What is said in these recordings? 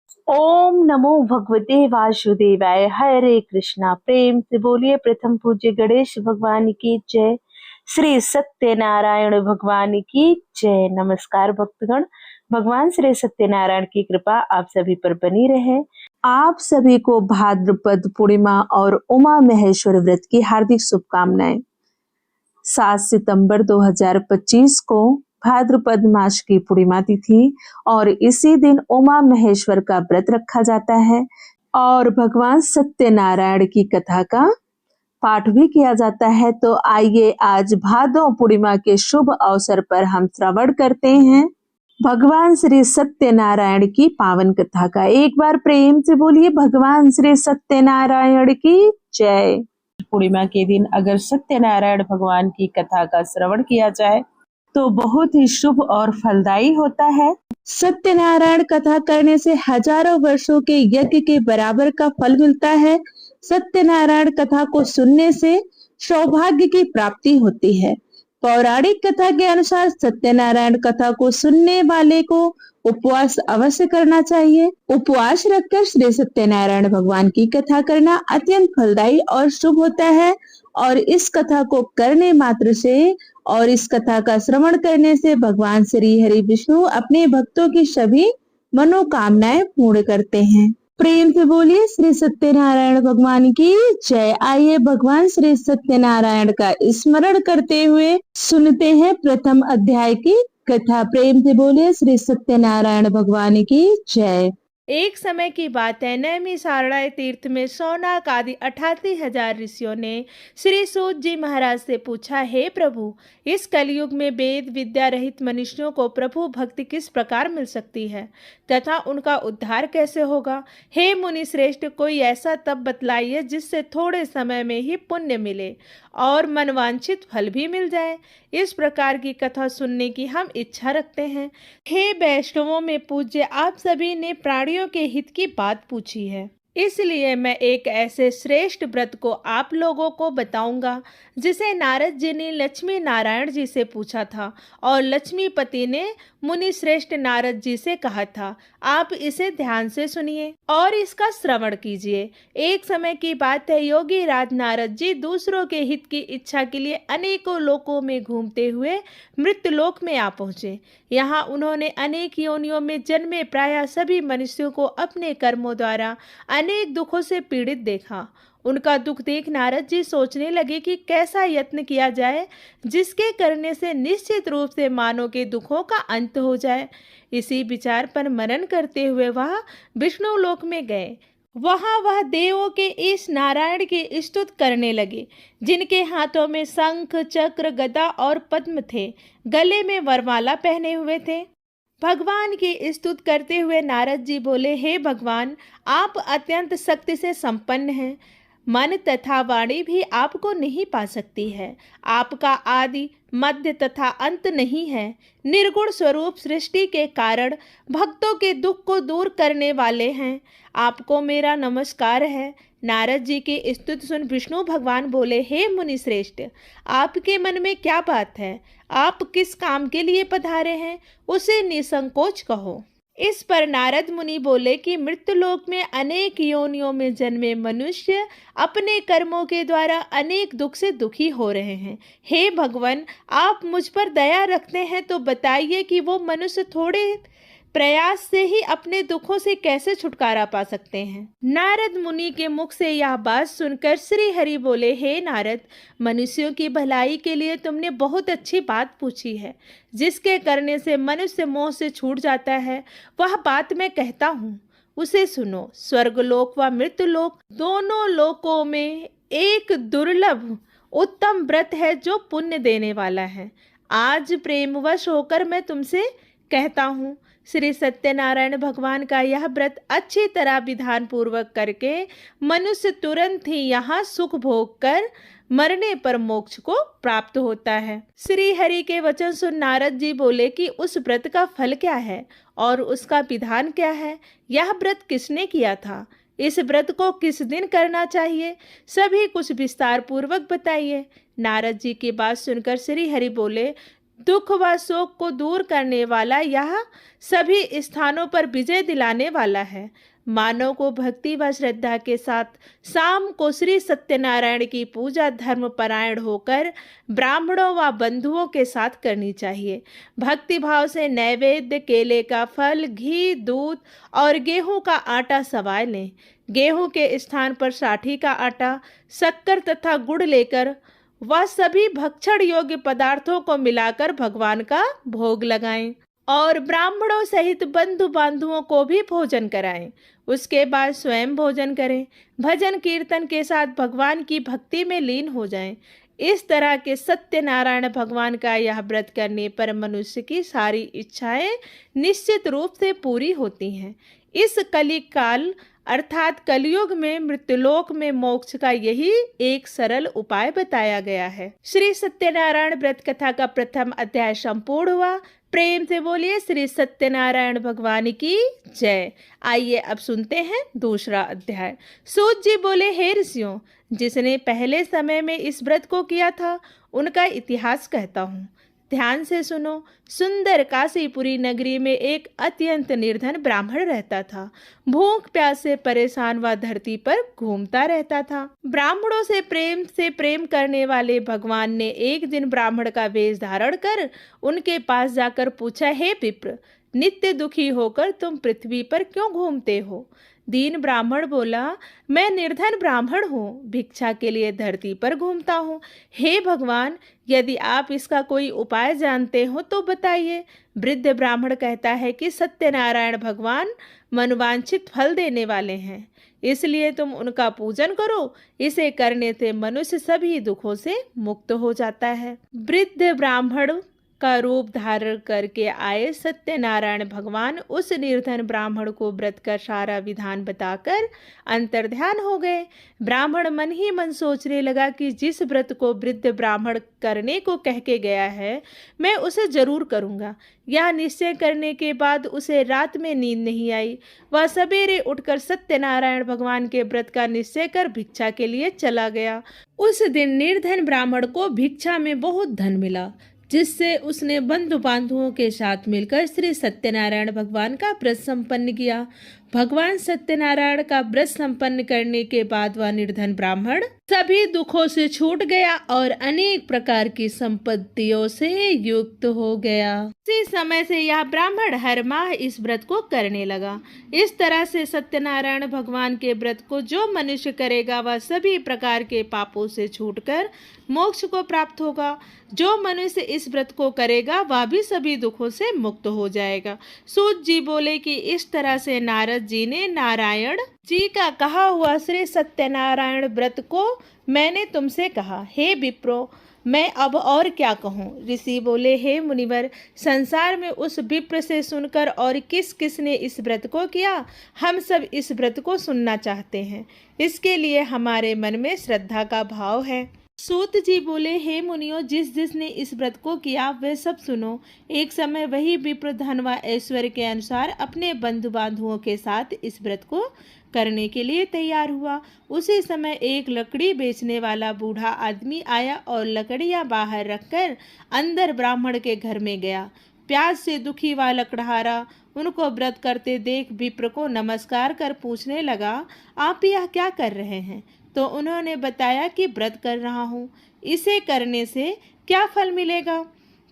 ओम नमो भगवते वासुदेवाय। हरे कृष्णा। प्रेम से बोलिए प्रथम पूज्य गणेश भगवान की जय। श्री सत्यनारायण भगवान की जय। नमस्कार भक्तगण। भगवान श्री सत्यनारायण की कृपा आप सभी पर बनी रहे। आप सभी को भाद्रपद पूर्णिमा और उमा महेश्वर व्रत की हार्दिक शुभकामनाएं। 7 सितंबर 2025 को भाद्रपद मास की पूर्णिमा तिथि और इसी दिन उमा महेश्वर का व्रत रखा जाता है और भगवान सत्यनारायण की कथा का पाठ भी किया जाता है। तो आइए आज भादो पूर्णिमा के शुभ अवसर पर हम श्रवण करते हैं भगवान श्री सत्यनारायण की पावन कथा का। एक बार प्रेम से बोलिए भगवान श्री सत्यनारायण की जय। पूर्णिमा के दिन अगर सत्यनारायण भगवान की कथा का श्रवण किया जाए तो बहुत ही शुभ और फलदायी होता है। सत्यनारायण कथा करने से हजारों वर्षों के यज्ञ के बराबर का फल मिलता है। सत्यनारायण कथा को सुनने से सौभाग्य की प्राप्ति होती है। पौराणिक कथा के अनुसार सत्यनारायण कथा को सुनने वाले को उपवास अवश्य करना चाहिए। उपवास रखकर श्री सत्यनारायण भगवान की कथा करना अत्यंत फलदायी और शुभ होता है और इस कथा को करने मात्र से और इस कथा का श्रवण करने से भगवान श्री हरि विष्णु अपने भक्तों की सभी मनोकामनाएं पूर्ण करते हैं। प्रेम से बोलिए श्री सत्यनारायण भगवान की जय। आइए भगवान श्री सत्यनारायण का स्मरण करते हुए सुनते हैं प्रथम अध्याय की कथा। प्रेम से बोलिए श्री सत्यनारायण भगवान की जय। एक समय की बात है, नैमी सारणाय तीर्थ में शौनक आदि 88,000 ऋषियों ने श्री सूत जी महाराज से पूछा, हे प्रभु, इस कलयुग में वेद विद्या रहित मनुष्यों को प्रभु भक्ति किस प्रकार मिल सकती है तथा उनका उद्धार कैसे होगा। हे मुनि श्रेष्ठ, कोई ऐसा तप बतलाइए जिससे थोड़े समय में ही पुण्य मिले और मनवांछित फल भी मिल जाए। इस प्रकार की कथा सुनने की हम इच्छा रखते हैं। हे वैष्णवों में पूज्य, आप सभी ने प्राणियों के हित की बात पूछी है, इसलिए मैं एक ऐसे श्रेष्ठ व्रत को आप लोगों को बताऊंगा जिसे नारद जी ने लक्ष्मी नारायण जी से पूछा था और लक्ष्मीपति ने मुनि श्रेष्ठ नारद जी से कहा था। आप इसे ध्यान से सुनिए और इसका श्रवण कीजिए। एक समय की बात है, योगी राज नारद जी दूसरों के हित की इच्छा के लिए अनेकों लोकों में घूमते हुए मृत्युलोक में आ पहुंचे। यहाँ उन्होंने अनेक योनियों में जन्मे प्रायः सभी मनुष्यों को अपने कर्मों द्वारा अनेक दुखों से पीड़ित देखा। उनका दुख देख नारद जी सोचने लगे कि कैसा यत्न किया जाए जिसके करने से निश्चित रूप से मानव के दुखों का अंत हो जाए। इसी विचार पर मनन करते हुए वह विष्णु लोक में गए। वहां वह देवों के इस नारायण की स्तुति करने लगे, जिनके हाथों में शंख चक्र गदा और पद्म थे, गले में वरमाला पहने हुए थे। भगवान की स्तुति करते हुए नारद जी बोले, हे भगवान, आप अत्यंत शक्ति से संपन्न हैं। मन तथा वाणी भी आपको नहीं पा सकती है। आपका आदि मध्य तथा अंत नहीं है। निर्गुण स्वरूप सृष्टि के कारण भक्तों के दुख को दूर करने वाले हैं। आपको मेरा नमस्कार है। नारद जी की स्तुति सुन विष्णु भगवान बोले, हे मुनि श्रेष्ठ, आपके मन में क्या बात है? आप किस काम के लिए पधारे हैं, उसे निसंकोच कहो। इस पर नारद मुनि बोले कि मृत्युलोक में अनेक योनियों में जन्मे मनुष्य अपने कर्मों के द्वारा अनेक दुख से दुखी हो रहे हैं। हे भगवान, आप मुझ पर दया रखते हैं तो बताइए कि वो मनुष्य थोड़े प्रयास से ही अपने दुखों से कैसे छुटकारा पा सकते हैं। नारद मुनि के मुख से यह बात सुनकर श्री हरि बोले, हे नारद, मनुष्यों की भलाई के लिए तुमने बहुत अच्छी बात पूछी है। जिसके करने से मनुष्य मोह से छूट जाता है, वह बात मैं कहता हूँ, उसे सुनो। स्वर्गलोक व मृत्युलोक दोनों लोकों में एक दुर्लभ उत्तम व्रत है जो पुण्य देने वाला है। आज प्रेमवश होकर मैं तुमसे कहता हूँ, श्री सत्यनारायण भगवान का यह व्रत अच्छी तरह विधान पूर्वक करके मनुष्य तुरंत ही यहाँ सुख भोग कर मरने पर मोक्ष को प्राप्त होता है। श्री हरि के वचन सुन नारद जी बोले कि उस व्रत का फल क्या है और उसका विधान क्या है? यह व्रत किसने किया था? इस व्रत को किस दिन करना चाहिए? सभी कुछ विस्तार पूर्वक बताइए। नारद जी की बात सुनकर श्री हरि बोले, दुख व शोक को दूर करने वाला, यह सभी स्थानों पर विजय दिलाने वाला है। मानव को भक्ति व श्रद्धा के साथ शाम को श्री सत्यनारायण की पूजा धर्म परायण होकर ब्राह्मणों व बंधुओं के साथ करनी चाहिए। भक्ति भाव से नैवेद्य, केले का फल, घी, दूध और गेहूं का आटा सवाय लें। गेहूं के स्थान पर साठी का आटा, शक्कर तथा गुड़ लेकर वह सभी भक्षण योग्य पदार्थों को मिलाकर भगवान का भोग लगाएं और ब्राह्मणों सहित बंधु बांधुओं को भी भोजन कराएं। उसके बाद स्वयं भोजन करें। भजन कीर्तन के साथ भगवान की भक्ति में लीन हो जाएं। इस तरह के सत्यनारायण भगवान का यह व्रत करने पर मनुष्य की सारी इच्छाएं निश्चित रूप से पूरी होती हैं। इस कलिक काल अर्थात कलयुग में मृत्युलोक में मोक्ष का यही एक सरल उपाय बताया गया है। श्री सत्यनारायण व्रत कथा का प्रथम अध्याय संपूर्ण हुआ। प्रेम से बोलिए श्री सत्यनारायण भगवान की जय। आइए अब सुनते हैं दूसरा अध्याय। सूत जी बोले, हे ऋषियों, जिसने पहले समय में इस व्रत को किया था उनका इतिहास कहता हूँ। ध्यान से सुनो। सुंदर काशीपुरी नगरी में एक अत्यंत निर्धन ब्राह्मण रहता था। भूख प्यास से परेशान वह धरती पर घूमता रहता था। ब्राह्मणों से प्रेम करने वाले भगवान ने एक दिन ब्राह्मण का वेश धारण कर उनके पास जाकर पूछा, हे विप्र, नित्य दुखी होकर तुम पृथ्वी पर क्यों घूमते हो? दीन ब्राह्मण बोला, मैं निर्धन ब्राह्मण हूँ, भिक्षा के लिए धरती पर घूमता हूँ। हे भगवान, यदि आप इसका कोई उपाय जानते हो तो बताइए। वृद्ध ब्राह्मण कहता है कि सत्यनारायण भगवान मनवांछित फल देने वाले हैं, इसलिए तुम उनका पूजन करो। इसे करने से मनुष्य सभी दुखों से मुक्त हो जाता है। वृद्ध ब्राह्मण का रूप धारण करके आए सत्यनारायण भगवान उस निर्धन ब्राह्मण को व्रत का सारा विधान बताकर अंतर्ध्यान हो गए। ब्राह्मण मन ही मन सोचने लगा कि जिस व्रत को वृद्ध ब्राह्मण करने को कह के गया है, मैं उसे जरूर करूँगा। यह निश्चय करने के बाद उसे रात में नींद नहीं आई। वह सवेरे उठकर सत्यनारायण भगवान के व्रत का निश्चय कर भिक्षा के लिए चला गया। उस दिन निर्धन ब्राह्मण को भिक्षा में बहुत धन मिला, जिससे उसने बंधु बांधुओं के साथ मिलकर श्री सत्यनारायण भगवान का व्रत संपन्न किया। भगवान सत्यनारायण का व्रत संपन्न करने के बाद वह निर्धन ब्राह्मण सभी दुखों से छूट गया और अनेक प्रकार की संपत्तियों से युक्त हो गया। इसी समय से यह ब्राह्मण हर माह इस व्रत को करने लगा। इस तरह से सत्यनारायण भगवान के व्रत को जो मनुष्य करेगा वह सभी प्रकार के पापों से छूटकर मोक्ष को प्राप्त होगा। जो मनुष्य इस व्रत को करेगा वह भी सभी दुखों से मुक्त हो जाएगा। सूत जी बोले कि इस तरह से नारद जी ने नारायण जी का कहा हुआ श्री सत्यनारायण व्रत को मैंने तुमसे कहा। हे विप्रो, मैं अब और क्या कहूँ? ऋषि बोले, हे मुनिवर, संसार में उस विप्र से सुनकर और किस किस ने इस व्रत को किया, हम सब इस व्रत को सुनना चाहते हैं। इसके लिए हमारे मन में श्रद्धा का भाव है। सूत जी बोले, हे मुनियों, जिस जिसने इस व्रत को किया वह सब सुनो। एक समय वही विप्र धन व ऐश्वर्य के अनुसार अपने बंधु बांधुओं के साथ इस व्रत को करने के लिए तैयार हुआ। उसी समय एक लकड़ी बेचने वाला बूढ़ा आदमी आया और लकड़ियां बाहर रखकर अंदर ब्राह्मण के घर में गया। प्यास से दुखी हुआ लकड़हारा उनको व्रत करते देख विप्र को नमस्कार कर पूछने लगा, आप यह क्या कर रहे हैं? तो उन्होंने बताया कि व्रत कर रहा हूँ। इसे करने से क्या फल मिलेगा,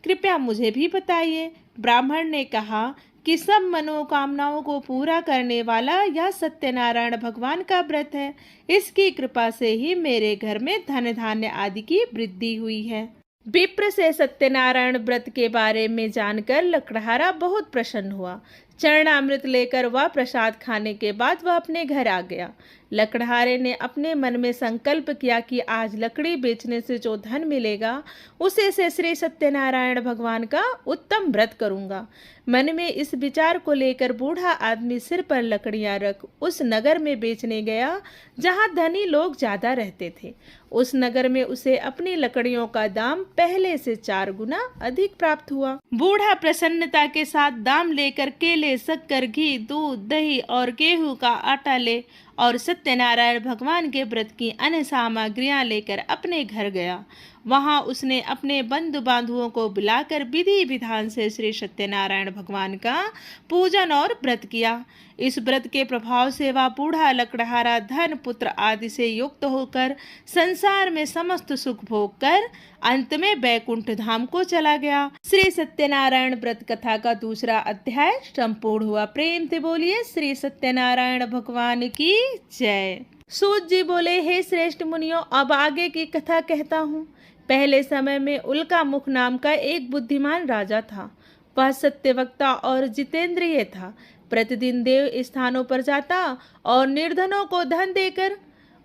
कृपया मुझे भी बताइए। ब्राह्मण ने कहा कि सब मनोकामनाओं को पूरा करने वाला यह सत्यनारायण भगवान का व्रत है। इसकी कृपा से ही मेरे घर में धन धान्य आदि की वृद्धि हुई है। विप्र से सत्यनारायण व्रत के बारे में जानकर लकड़हारा बहुत प्रसन्न हुआ। चरणामृत लेकर वह प्रसाद खाने के बाद वह अपने घर आ गया। लकड़हारे ने अपने मन में संकल्प किया कि आज लकड़ी बेचने से जो धन मिलेगा उसे से श्री सत्यनारायण भगवान का उत्तम व्रत करूंगा। मन में इस विचार को लेकर बूढ़ा आदमी सिर पर लकड़ियां रख उस नगर में बेचने गया जहां धनी लोग ज्यादा रहते थे। उस नगर में उसे अपनी लकड़ियों का दाम पहले से 4 गुना अधिक प्राप्त हुआ। बूढ़ा प्रसन्नता के साथ दाम लेकर केले, शक्कर, घी, दूध, दही और गेहूं का आटा ले और सत्यनारायण भगवान के व्रत की अन्य सामग्रियां लेकर अपने घर गया। वहां उसने अपने बंधु बांधुओं को बुलाकर विधि विधान से श्री सत्यनारायण भगवान का पूजन और व्रत किया। इस व्रत के प्रभाव से वह बूढ़ा लकड़हारा धन पुत्र आदि से युक्त होकर संसार में समस्त सुख भोग कर अंत में वैकुंठ धाम को चला गया। श्री सत्यनारायण व्रत कथा का दूसरा अध्याय संपूर्ण हुआ। प्रेम से बोलिए श्री सत्यनारायण भगवान की जय। सूत जी बोले, हे श्रेष्ठ मुनियों, अब आगे की कथा कहता हूँ। पहले समय में उल्का मुख नाम का एक बुद्धिमान राजा था। वह सत्यवक्ता और जितेंद्रिय था। प्रतिदिन देव स्थानों पर जाता और निर्धनों को धन देकर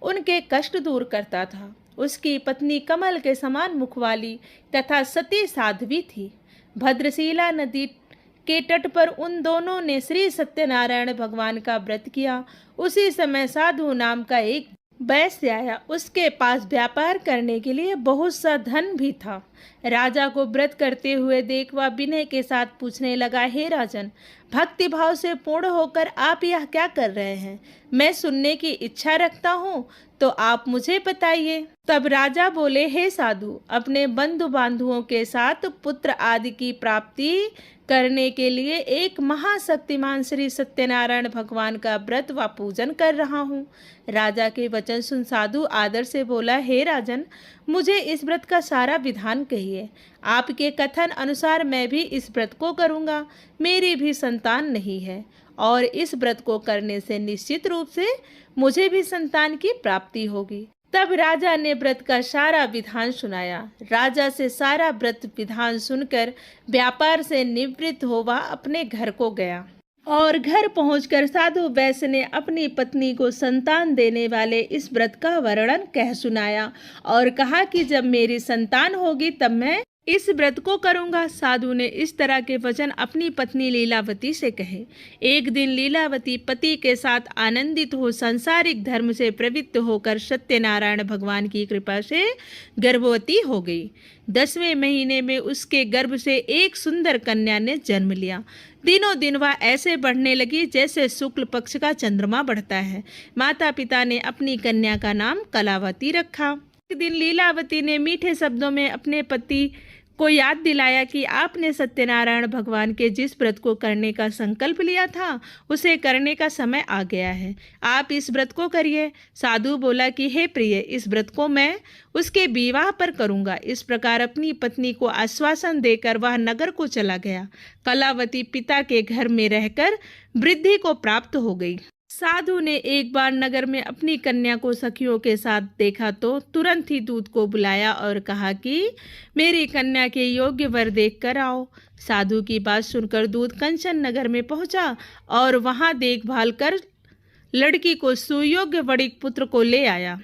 उनके कष्ट दूर करता था। उसकी पत्नी कमल के समान मुख वाली तथा सती साध्वी थी। भद्रशिला नदी के तट पर उन दोनों ने श्री सत्यनारायण भगवान का व्रत किया। उसी समय साधु नाम का एक वैश्य आया। उसके पास व्यापार करने के लिए बहुत सा धन भी था। राजा को व्रत करते हुए देख वह विनय के साथ पूछने लगा, हे राजन, भक्ति भाव से पूर्ण होकर आप यह क्या कर रहे हैं? मैं सुनने की इच्छा रखता हूँ, तो आप मुझे बताइए। तब राजा बोले, हे साधु, अपने बंधु बांधुओं के साथ पुत्र आदि की प्राप्ति करने के लिए एक महाशक्तिमान श्री सत्यनारायण भगवान का व्रत व पूजन कर रहा हूँ। राजा के वचन सुन साधु आदर से बोला, हे राजन, मुझे इस व्रत का सारा विधान कहिए। आपके कथन अनुसार मैं भी इस व्रत को करूँगा। मेरी भी संतान नहीं है और इस व्रत को करने से निश्चित रूप से मुझे भी संतान की प्राप्ति होगी। तब राजा ने व्रत का सारा विधान सुनाया। राजा से सारा व्रत विधान सुनकर व्यापार से निवृत्त हो वह अपने घर को गया और घर पहुंचकर साधु वैश्य ने अपनी पत्नी को संतान देने वाले इस व्रत का वर्णन कह सुनाया और कहा कि जब मेरी संतान होगी तब मैं इस व्रत को करूंगा। साधु ने इस तरह के वचन अपनी पत्नी लीलावती से कहे। एक दिन लीलावती पति के साथ आनंदित हो सांसारिक धर्म से प्रवृत्त होकर सत्यनारायण भगवान की कृपा से गर्भवती हो गई। 10वें महीने में उसके गर्भ से एक सुंदर कन्या ने जन्म लिया। दिनों दिन वह ऐसे बढ़ने लगी जैसे शुक्ल पक्ष का चंद्रमा बढ़ता है। माता पिता ने अपनी कन्या का नाम कलावती रखा। एक दिन लीलावती ने मीठे शब्दों में अपने पति को याद दिलाया कि आपने सत्यनारायण भगवान के जिस व्रत को करने का संकल्प लिया था उसे करने का समय आ गया है। आप इस व्रत को करिए। साधु बोला कि हे प्रिय, इस व्रत को मैं उसके विवाह पर करूंगा। इस प्रकार अपनी पत्नी को आश्वासन देकर वह नगर को चला गया। कलावती पिता के घर में रहकर वृद्धि को प्राप्त हो गई। साधु ने एक बार नगर में अपनी कन्या को सखियों के साथ देखा तो तुरंत ही दूत को बुलाया और कहा कि मेरी कन्या के योग्य वर देख कर आओ। साधु की बात सुनकर दूत कंचन नगर में पहुंचा और वहां देखभाल कर लड़की को सुयोग्य वणिक पुत्र को ले आया।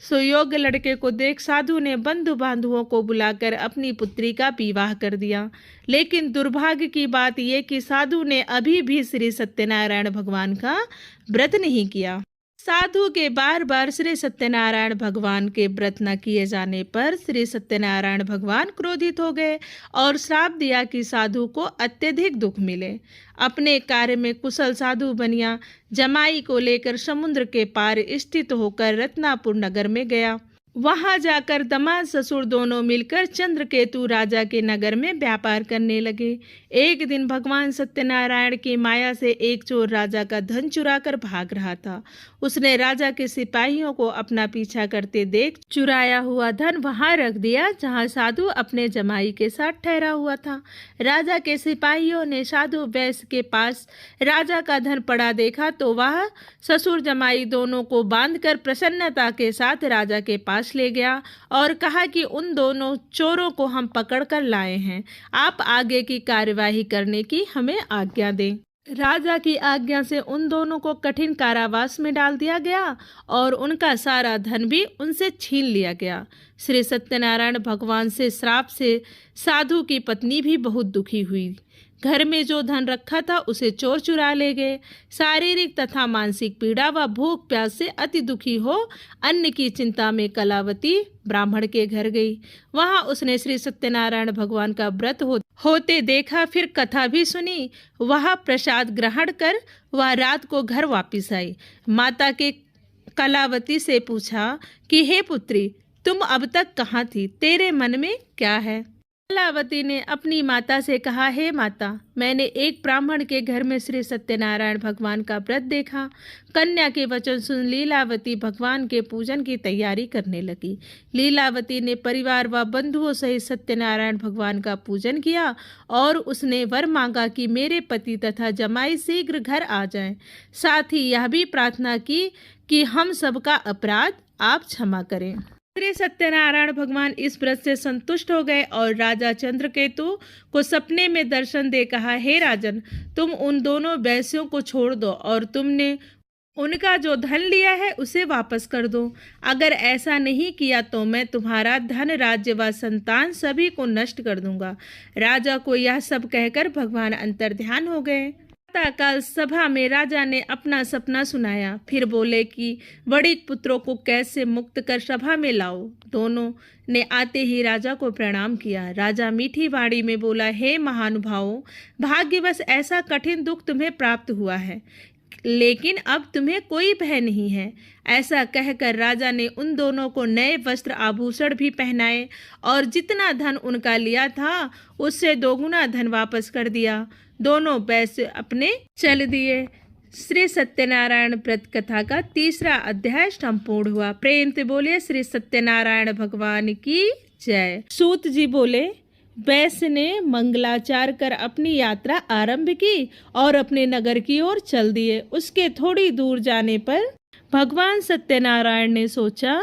सुयोग्य लड़के को देख साधु ने बंधु बांधुओं को बुलाकर अपनी पुत्री का विवाह कर दिया। लेकिन दुर्भाग्य की बात यह कि साधु ने अभी भी श्री सत्यनारायण भगवान का व्रत नहीं किया। साधु के बार बार श्री सत्यनारायण भगवान के व्रत न किए जाने पर श्री सत्यनारायण भगवान क्रोधित हो गए और श्राप दिया कि साधु को अत्यधिक दुख मिले। अपने कार्य में कुशल साधु बनिया जमाई को लेकर समुद्र के पार स्थित होकर रत्नापुर नगर में गया। वहां जाकर दामाद ससुर दोनों मिलकर चंद्रकेतु राजा के नगर में व्यापार करने लगे। एक दिन भगवान सत्यनारायण की माया से एक चोर राजा का धन चुराकर भाग रहा था। उसने राजा के सिपाहियों को अपना पीछा करते देख चुराया हुआ धन वहां रख दिया जहां साधु अपने जमाई के साथ ठहरा हुआ था। राजा के सिपाहियों ने साधु वैश्य के पास राजा का धन पड़ा देखा तो वह ससुर जमाई दोनों को बांधकर प्रसन्नता के साथ राजा के पास ले गया और कहा कि उन दोनों चोरों को हम पकड़ कर लाए हैं, आप आगे की कार्यवाही करने की हमें आज्ञा दें। राजा की आज्ञा से उन दोनों को कठिन कारावास में डाल दिया गया और उनका सारा धन भी उनसे छीन लिया गया। श्री सत्यनारायण भगवान से श्राप से साधु की पत्नी भी बहुत दुखी हुई। घर में जो धन रखा था उसे चोर चुरा ले गए। शारीरिक तथा मानसिक पीड़ा व भूख प्यास से अति दुखी हो अन्न की चिंता में कलावती ब्राह्मण के घर गई। वहां उसने श्री सत्यनारायण भगवान का व्रत होते देखा, फिर कथा भी सुनी। वह प्रसाद ग्रहण कर वह रात को घर वापिस आई। माता के कलावती से पूछा कि हे पुत्री, तुम अब तक कहाँ थी? तेरे मन में क्या है? कलावती ने अपनी माता से कहा, हे माता, मैंने एक ब्राह्मण के घर में श्री सत्यनारायण भगवान का व्रत देखा। कन्या के वचन सुन लीलावती भगवान के पूजन की तैयारी करने लगी। लीलावती ने परिवार व बंधुओं सहित सत्यनारायण भगवान का पूजन किया और उसने वर मांगा कि मेरे पति तथा जमाई शीघ्र घर आ जाएं। साथ ही यह भी प्रार्थना की कि हम सबका अपराध आप क्षमा करें। श्री सत्यनारायण भगवान इस व्रत से संतुष्ट हो गए और राजा चंद्रकेतु को सपने में दर्शन दे कहा, हे राजन, तुम उन दोनों वैश्यों को छोड़ दो और तुमने उनका जो धन लिया है उसे वापस कर दो। अगर ऐसा नहीं किया तो मैं तुम्हारा धन, राज्य व संतान सभी को नष्ट कर दूंगा। राजा को यह सब कहकर भगवान अंतर्ध्यान हो गए। प्रातःकाल सभा में राजा ने अपना सपना सुनाया। फिर बोले कि बड़ी पुत्रों को कैसे मुक्त कर सभा में लाओ। दोनों ने आते ही राजा को प्रणाम किया। राजा मीठी वाणी में बोला, हे महानुभावों, भाग्यवश ऐसा कठिन दुख तुम्हें प्राप्त हुआ है, लेकिन अब तुम्हें कोई भय नहीं है। ऐसा कहकर राजा ने उन दोनों को नए वस्त्र आभूषण भी पहनाए और जितना धन उनका लिया था उससे दोगुना धन वापस कर दिया। दोनों वैश्य अपने चल दिए। श्री सत्यनारायण व्रत कथा का तीसरा अध्याय संपूर्ण हुआ। प्रेम से बोले श्री सत्यनारायण भगवान की जय। सूत जी बोले, वैश्य ने मंगलाचार कर अपनी यात्रा आरंभ की और अपने नगर की ओर चल दिए। उसके थोड़ी दूर जाने पर भगवान सत्यनारायण ने सोचा,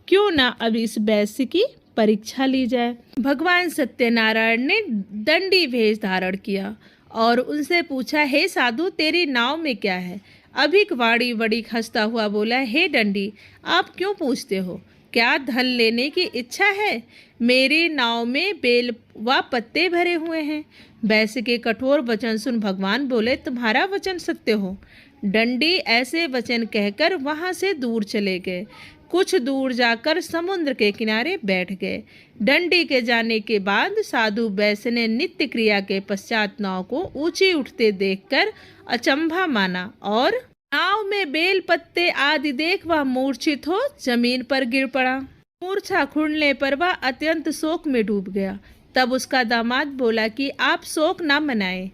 क्यों ना अब इस वैश्य की परीक्षा ली जाए। भगवान सत्यनारायण ने दंडी वेश धारण किया और उनसे पूछा, हे साधु, तेरी नाव में क्या है? अभिक वाणी बड़ी हंसता हुआ बोला, हे दंडी, आप क्यों पूछते हो? क्या धन लेने की इच्छा है? मेरी नाव में बेल व पत्ते भरे हुए हैं। वैश्य के कठोर वचन सुन भगवान बोले, तुम्हारा वचन सत्य हो। दंडी ऐसे वचन कहकर वहां से दूर चले गए। कुछ दूर जाकर समुद्र के किनारे बैठ गए। दंडी के जाने के बाद साधु वैश्य ने नित्य क्रिया के पश्चात नाव को ऊंची उठते देखकर अचंभा माना और नाव में बेल पत्ते आदि देख वह मूर्छित हो जमीन पर गिर पड़ा। मूर्छा खुलने पर वह अत्यंत शोक में डूब गया। तब उसका दामाद बोला कि आप शोक न मनाएं,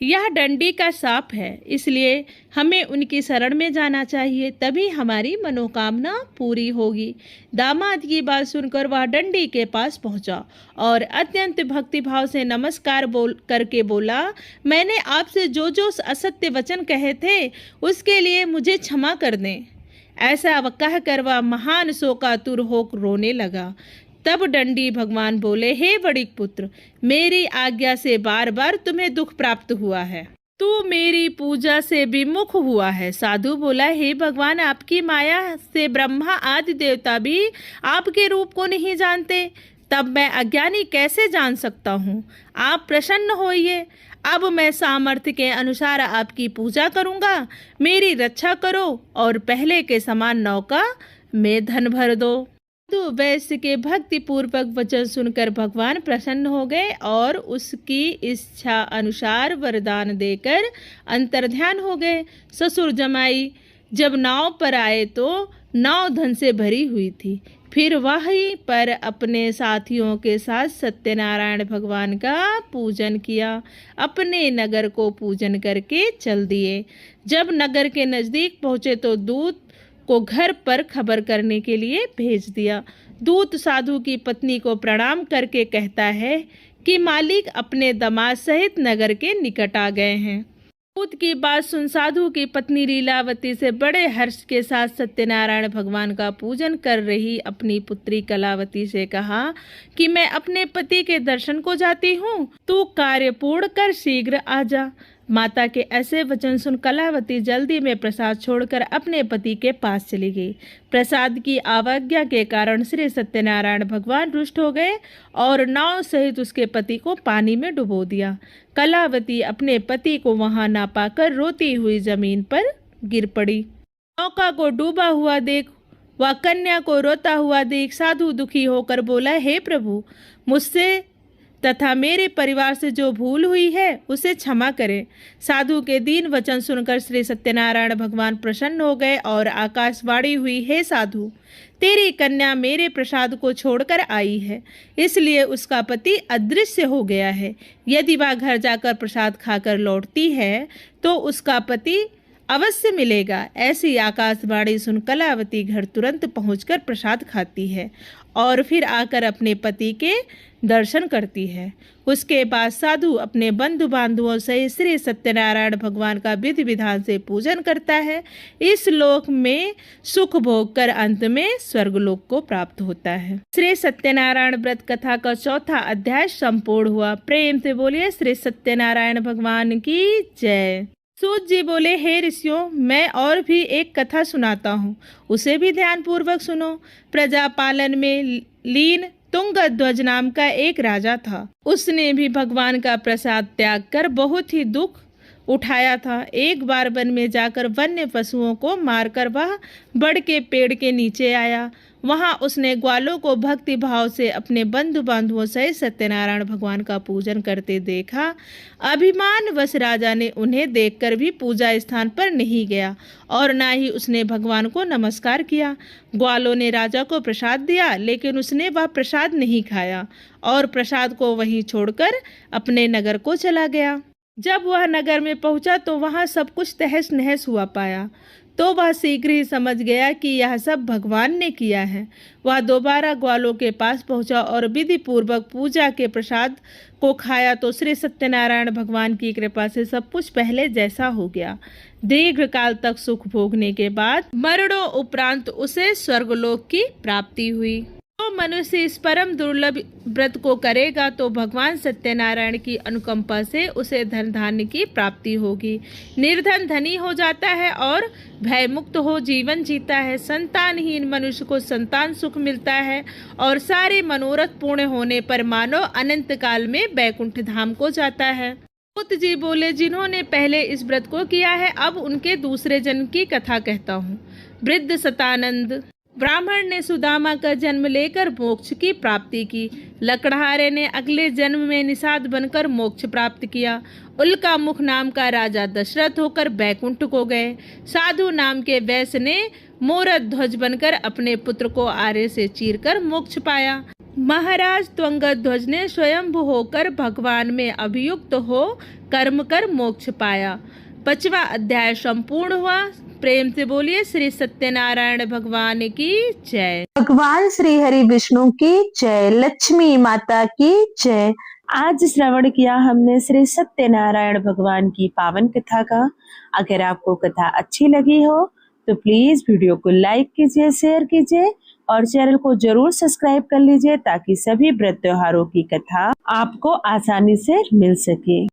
यह दंडी का शाप है, इसलिए हमें उनकी शरण में जाना चाहिए, तभी हमारी मनोकामना पूरी होगी। दामाद की बात सुनकर वह दंडी के पास पहुंचा और अत्यंत भक्तिभाव से नमस्कार करके बोला, मैंने आपसे जो जो असत्य वचन कहे थे उसके लिए मुझे क्षमा कर दें। ऐसा कहकर वह महान शोकातुर हो रोने लगा। तब दंडी भगवान बोले, हे बड़िक पुत्र, मेरी आज्ञा से बार बार तुम्हें दुख प्राप्त हुआ है। तू मेरी पूजा से विमुख हुआ है। साधु बोला, हे भगवान, आपकी माया से ब्रह्मा आदि देवता भी आपके रूप को नहीं जानते, तब मैं अज्ञानी कैसे जान सकता हूँ? आप प्रसन्न होइए। अब मैं सामर्थ्य के अनुसार आपकी पूजा करूँगा। मेरी रक्षा करो और पहले के समान नौका में धन भर दो। साधु वैश्य के भक्ति पूर्वक वचन सुनकर भगवान प्रसन्न हो गए और उसकी इच्छा अनुसार वरदान देकर अंतर्ध्यान हो गए। ससुर जमाई जब नाव पर आए तो नाव धन से भरी हुई थी। फिर वहीं पर अपने साथियों के साथ सत्यनारायण भगवान का पूजन किया। अपने नगर को पूजन करके चल दिए। जब नगर के नज़दीक पहुँचे तो दूत को घर पर खबर करने के लिए भेज दिया। दूत साधु की पत्नी को प्रणाम करके कहता है कि मालिक अपने दामाद सहित नगर के निकट आ गए हैं। दूत की बात सुन साधु की पत्नी लीलावती से बड़े हर्ष के साथ सत्यनारायण भगवान का पूजन कर रही अपनी पुत्री कलावती से कहा कि मैं अपने पति के दर्शन को जाती हूँ, तू कार्य पूर्ण कर शीघ्र आ जा। माता के ऐसे वचन सुन कलावती जल्दी में प्रसाद छोड़कर अपने पति के पास चली गई। प्रसाद की अवज्ञा के कारण श्री सत्यनारायण भगवान रुष्ट हो गए और नाव सहित उसके पति को पानी में डुबो दिया। कलावती अपने पति को वहां ना पाकर रोती हुई जमीन पर गिर पड़ी। नौका को डूबा हुआ देख वह कन्या को रोता हुआ देख साधु दुखी होकर बोला, हे प्रभु, मुझसे तथा मेरे परिवार से जो भूल हुई है उसे क्षमा करें। साधु के दीन वचन सुनकर श्री सत्यनारायण भगवान प्रसन्न हो गए और आकाशवाणी हुई, हे साधु, तेरी कन्या मेरे प्रसाद को छोड़कर आई है, इसलिए उसका पति अदृश्य हो गया है। यदि वह घर जाकर प्रसाद खाकर लौटती है तो उसका पति अवश्य मिलेगा। ऐसी आकाशवाणी सुन कलावती घर तुरंत पहुंचकर प्रसाद खाती है और फिर आकर अपने पति के दर्शन करती है। उसके बाद साधु अपने बंधु बांधवों से श्री सत्यनारायण भगवान का विधि विधान से पूजन करता है। इस लोक में सुख भोग कर अंत में स्वर्गलोक को प्राप्त होता है। श्री सत्यनारायण व्रत कथा का चौथा अध्याय संपूर्ण हुआ। प्रेम से बोलिए श्री सत्यनारायण भगवान की जय। सूत जी बोले, हे ऋषियों, मैं और भी एक कथा सुनाता हूँ, उसे भी ध्यान पूर्वक सुनो। प्रजा पालन में लीन तुंगध्वज नाम का एक राजा था। उसने भी भगवान का प्रसाद त्याग कर बहुत ही दुख उठाया था। एक बार वन में जाकर वन्य पशुओं को मारकर वह बड़ के पेड़ के नीचे आया। वहां उसने ग्वालों को भक्ति भाव से अपने बंधु बांधवों सहित सत्यनारायण भगवान का पूजन करते देखा। अभिमानवश राजा ने उन्हें देखकर भी पूजा स्थान पर नहीं गया और ना ही उसने भगवान को नमस्कार किया। ग्वालों ने राजा को प्रसाद दिया, लेकिन उसने वह प्रसाद नहीं खाया और प्रसाद को वहीं छोड़कर अपने नगर को चला गया। जब वह नगर में पहुंचा तो वहां सब कुछ तहस नहस हुआ पाया, तो वह शीघ्र ही समझ गया कि यह सब भगवान ने किया है। वह दोबारा ग्वालों के पास पहुंचा और विधि पूर्वक पूजा के प्रसाद को खाया तो श्री सत्यनारायण भगवान की कृपा से सब कुछ पहले जैसा हो गया। दीर्घ काल तक सुख भोगने के बाद मरणों उपरांत उसे स्वर्गलोक की प्राप्ति हुई। तो मनुष्य इस परम दुर्लभ व्रत को करेगा तो भगवान सत्यनारायण की अनुकंपा से उसे धन धान्य की प्राप्ति होगी। निर्धन धनी हो जाता है और भय मुक्त हो जीवन जीता है। संतानहीन मनुष्य को संतान सुख मिलता है और सारे मनोरथ पूर्ण होने पर मानव अनंत काल में बैकुंठ धाम को जाता है। सूत जी बोले, जिन्होंने पहले इस व्रत को किया है, अब उनके दूसरे जन्म की कथा कहता हूँ। वृद्ध सतानंद ब्राह्मण ने सुदामा का जन्म लेकर मोक्ष की प्राप्ति की। लकड़हारे ने अगले जन्म में निषाद बनकर मोक्ष प्राप्त किया। उल्का मुख नाम का राजा दशरथ होकर बैकुंठ को गए। साधु नाम के वैश्य ने मोरत ध्वज बनकर अपने पुत्र को आरे से चीरकर मोक्ष पाया। महाराज त्वंगध्वज ने स्वयंभू होकर भगवान में अभियुक्त हो कर्म कर मोक्ष पाया। 5वां अध्याय संपूर्ण हुआ। प्रेम से बोलिए श्री सत्यनारायण भगवान की जय। भगवान श्री हरि विष्णु की जय। लक्ष्मी माता की जय। आज श्रवण किया हमने श्री सत्यनारायण भगवान की पावन कथा का। अगर आपको कथा अच्छी लगी हो तो प्लीज वीडियो को लाइक कीजिए, शेयर कीजिए और चैनल को जरूर सब्सक्राइब कर लीजिए ताकि सभी व्रत त्योहारों की कथा आपको आसानी से मिल सके।